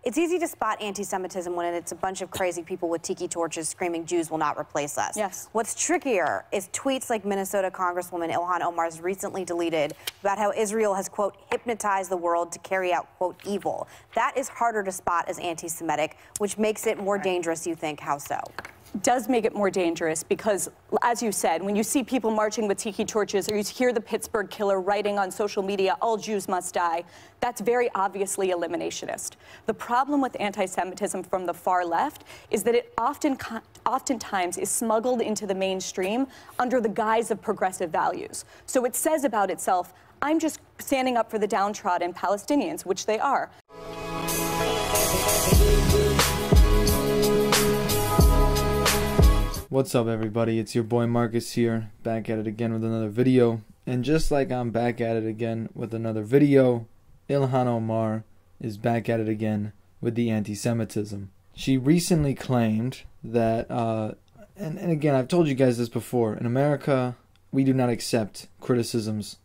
It's easy to spot anti-Semitism when it's a bunch of crazy people with tiki torches screaming Jews will not replace us. Yes. What's trickier is tweets like Minnesota Congresswoman Ilhan Omar's recently deleted about how Israel has, quote, hypnotized the world to carry out, quote, evil. That is harder to spot as anti-Semitic, which makes it more dangerous, you think. How so? Does make it more dangerous because, as you said, when you see people marching with tiki torches or you hear the Pittsburgh killer writing on social media, all Jews must die, that's very obviously eliminationist. The problem with anti-Semitism from the far left is that it oftentimes is smuggled into the mainstream under the guise of progressive values. So it says about itself, I'm just standing up for the downtrodden Palestinians, which they are. What's up, everybody? It's your boy Marcus here, back at it again with another video. And just like I'm back at it again with another video, Ilhan Omar is back at it again with the anti-Semitism. She recently claimed that, and again, I've told you guys this before, in America, we do not accept criticisms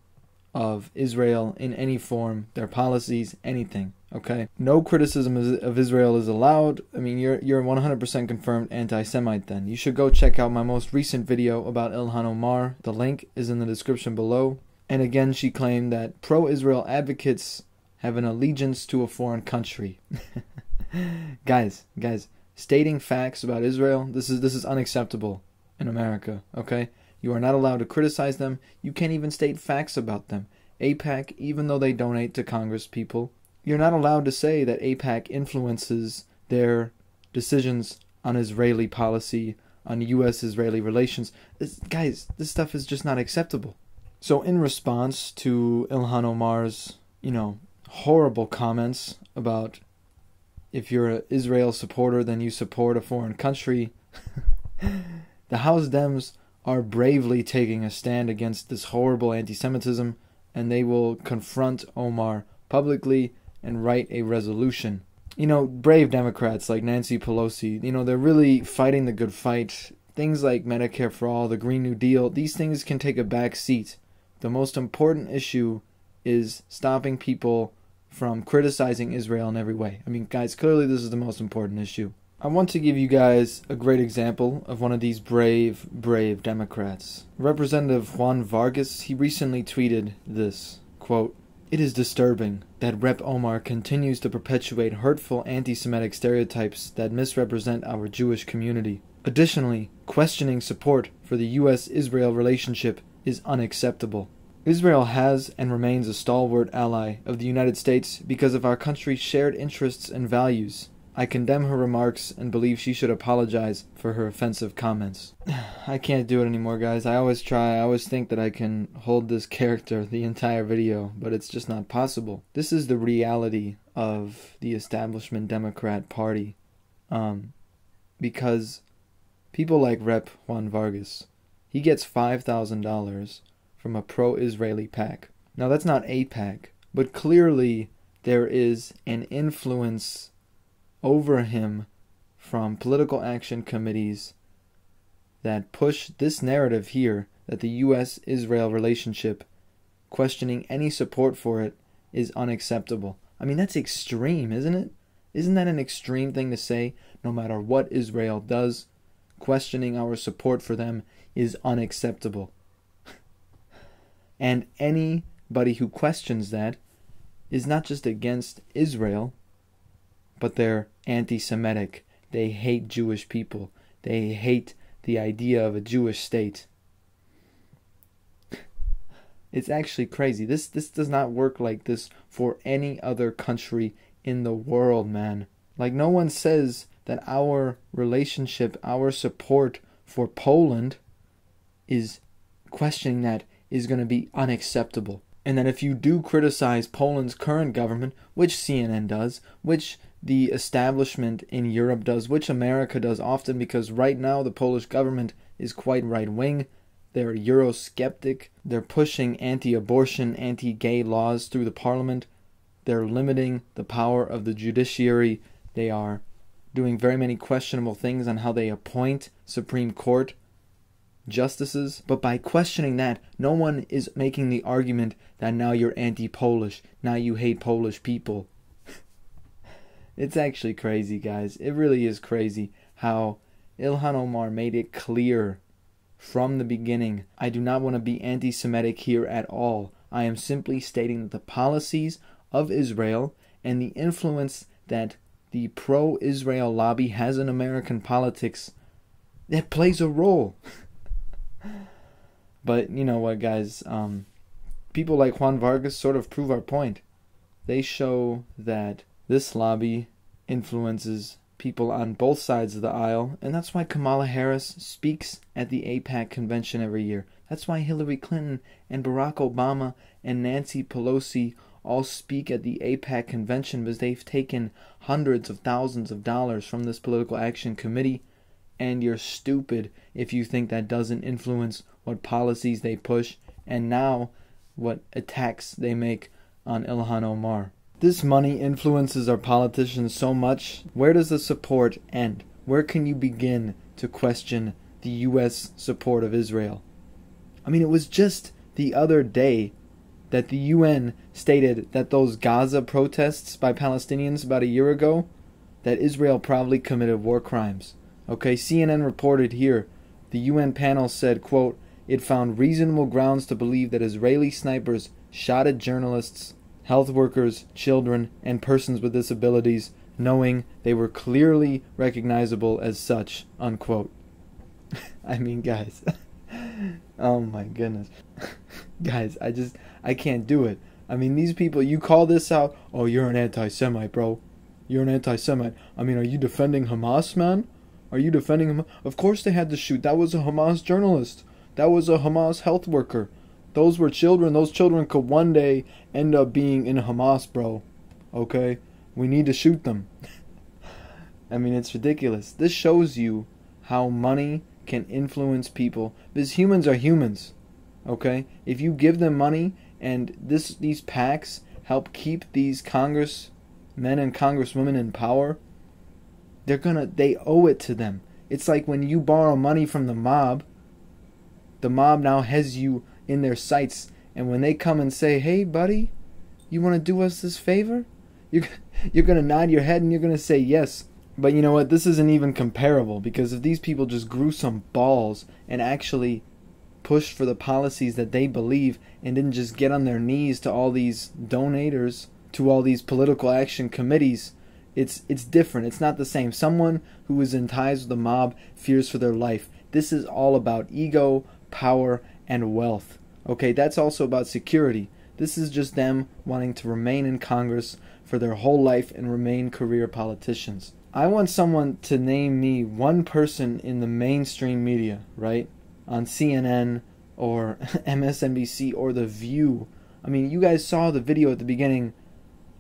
of Israel in any form, their policies, anything. Okay, no criticism of Israel is allowed. I mean, you're 100% confirmed anti-Semite then. You should go check out my most recent video about Ilhan Omar. The link is in the description below. And again, she claimed that pro-Israel advocates have an allegiance to a foreign country. Guys, stating facts about Israel, this is unacceptable in America, okay? You are not allowed to criticize them. You can't even state facts about them. AIPAC, even though they donate to Congress people, you're not allowed to say that AIPAC influences their decisions on Israeli policy, on U.S.-Israeli relations. Guys, this stuff is just not acceptable. So in response to Ilhan Omar's, horrible comments about if you're an Israel supporter, then you support a foreign country, the House Dems are bravely taking a stand against this horrible anti-Semitism, and they will confront Omar publicly and write a resolution. Brave Democrats like Nancy Pelosi, they're really fighting the good fight. Things like Medicare for All, the Green New Deal, these things can take a back seat. The most important issue is stopping people from criticizing Israel in every way. I mean, guys, clearly this is the most important issue. I want to give you guys a great example of one of these brave Democrats. Representative Juan Vargas, he recently tweeted this, quote, "It is disturbing that Rep. Omar continues to perpetuate hurtful anti-Semitic stereotypes that misrepresent our Jewish community. Additionally, questioning support for the U.S.-Israel relationship is unacceptable. Israel has and remains a stalwart ally of the United States because of our country's shared interests and values. I condemn her remarks and believe she should apologize for her offensive comments." I can't do it anymore, guys. I always try. I always think that I can hold this character the entire video, but it's just not possible. This is the reality of the establishment Democrat Party. Because people like Rep. Juan Vargas, he gets $5,000 from a pro-Israeli PAC. Now, that's not a PAC, but clearly there is an influence over him from political action committees that push this narrative here that the U.S.-Israel relationship, questioning any support for it, is unacceptable. I mean, that's extreme, isn't it? Isn't that an extreme thing to say? No matter what Israel does, questioning our support for them is unacceptable. And anybody who questions that is not just against Israel, but they're anti-Semitic. They hate Jewish people. They hate the idea of a Jewish state. It's actually crazy. This does not work like this for any other country in the world, man. Like, no one says that our relationship, our support for Poland is questioning that is going to be unacceptable. And that if you do criticize Poland's current government, which CNN does, which the establishment in Europe does, which America does often, because right now the Polish government is quite right-wing. They're Eurosceptic. They're pushing anti-abortion, anti-gay laws through the parliament. They're limiting the power of the judiciary. They are doing very many questionable things on how they appoint Supreme Court justices. But by questioning that, no one is making the argument that now you're anti-Polish, now you hate Polish people. It's actually crazy, guys. It really is crazy how Ilhan Omar made it clear from the beginning, I do not want to be anti-Semitic here at all. I am simply stating that the policies of Israel and the influence that the pro-Israel lobby has in American politics, that plays a role. But you know what, guys? People like Juan Vargas sort of prove our point. They show that this lobby influences people on both sides of the aisle, and that's why Kamala Harris speaks at the AIPAC convention every year. That's why Hillary Clinton and Barack Obama and Nancy Pelosi all speak at the AIPAC convention, because they've taken hundreds of thousands of dollars from this political action committee, and you're stupid if you think that doesn't influence what policies they push, and now what attacks they make on Ilhan Omar. This money influences our politicians so much. Where does the support end? Where can you begin to question the U.S. support of Israel? I mean, it was just the other day that the UN stated that those Gaza protests by Palestinians about a year ago, that Israel probably committed war crimes. Okay, CNN reported here, the UN panel said, quote, it found reasonable grounds to believe that Israeli snipers shot at journalists, health workers, children, and persons with disabilities, knowing they were clearly recognizable as such, unquote. I mean, guys, oh my goodness. Guys, I can't do it. I mean, these people, you call this out, oh, you're an anti-Semite, bro. You're an anti-Semite. I mean, are you defending Hamas, man? Are you defending Hamas? Of course they had to shoot. That was a Hamas journalist. That was a Hamas health worker. Those were children. Those children could one day end up being in Hamas, bro. Okay? We need to shoot them. I mean, it's ridiculous. This shows you how money can influence people. Because humans are humans. Okay? If you give them money and these PACs help keep these congressmen and congresswomen in power, they owe it to them. It's like when you borrow money from the mob now has you in their sights, and when they come and say, hey buddy, you want to do us this favor? You're going to nod your head and you're going to say yes. But you know what, this isn't even comparable, because if these people just grew some balls and actually pushed for the policies that they believe and didn't just get on their knees to all these donators, to all these political action committees, it's different. It's not the same. Someone who is in ties with the mob fears for their life. This is all about ego, power, and wealth. Okay, that's also about security. This is just them wanting to remain in Congress for their whole life and remain career politicians. I want someone to name me one person in the mainstream media, right? On CNN or MSNBC or The View. I mean, you guys saw the video at the beginning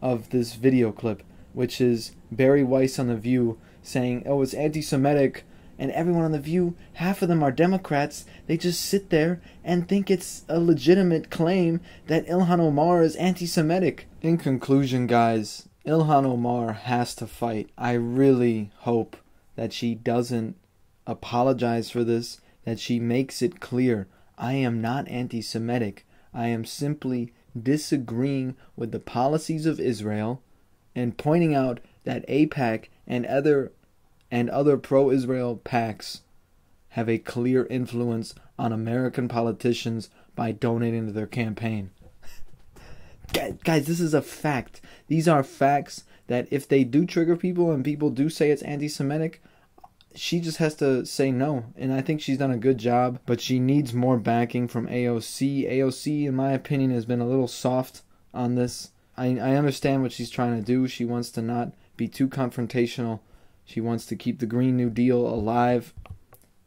of this video clip, which is Barry Weiss on The View saying, oh, it's anti-Semitic, and everyone on The View, half of them are Democrats. They just sit there and think it's a legitimate claim that Ilhan Omar is anti-Semitic. In conclusion, guys, Ilhan Omar has to fight. I really hope that she doesn't apologize for this, that she makes it clear, I am not anti-Semitic. I am simply disagreeing with the policies of Israel and pointing out that AIPAC and other pro-Israel PACs have a clear influence on American politicians by donating to their campaign. Guys, this is a fact. These are facts that if they do trigger people and people do say it's anti-Semitic, she just has to say no. And I think she's done a good job, but she needs more backing from AOC. AOC, in my opinion, has been a little soft on this. I understand what she's trying to do. She wants to not be too confrontational. She wants to keep the Green New Deal alive,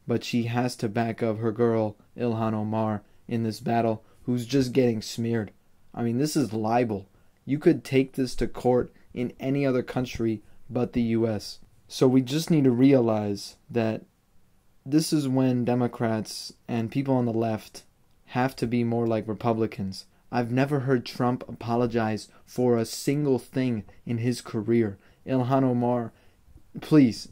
but she has to back up her girl, Ilhan Omar, in this battle, who's just getting smeared. I mean, this is libel. You could take this to court in any other country but the U.S. So we just need to realize that this is when Democrats and people on the left have to be more like Republicans. I've never heard Trump apologize for a single thing in his career. Ilhan Omar, please,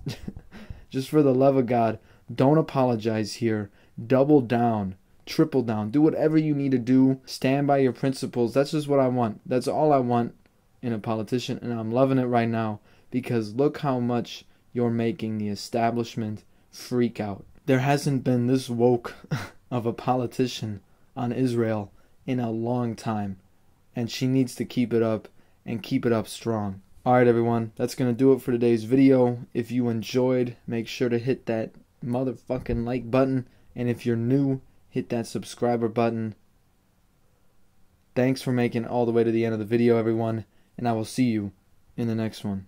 just for the love of God, don't apologize here. Double down, triple down, do whatever you need to do. Stand by your principles. That's just what I want. That's all I want in a politician, and I'm loving it right now because look how much you're making the establishment freak out. There hasn't been this woke of a politician on Israel in a long time, and she needs to keep it up and keep it up strong. Alright everyone, that's going to do it for today's video. If you enjoyed, make sure to hit that motherfucking like button, and if you're new, hit that subscriber button. Thanks for making it all the way to the end of the video, everyone, and I will see you in the next one.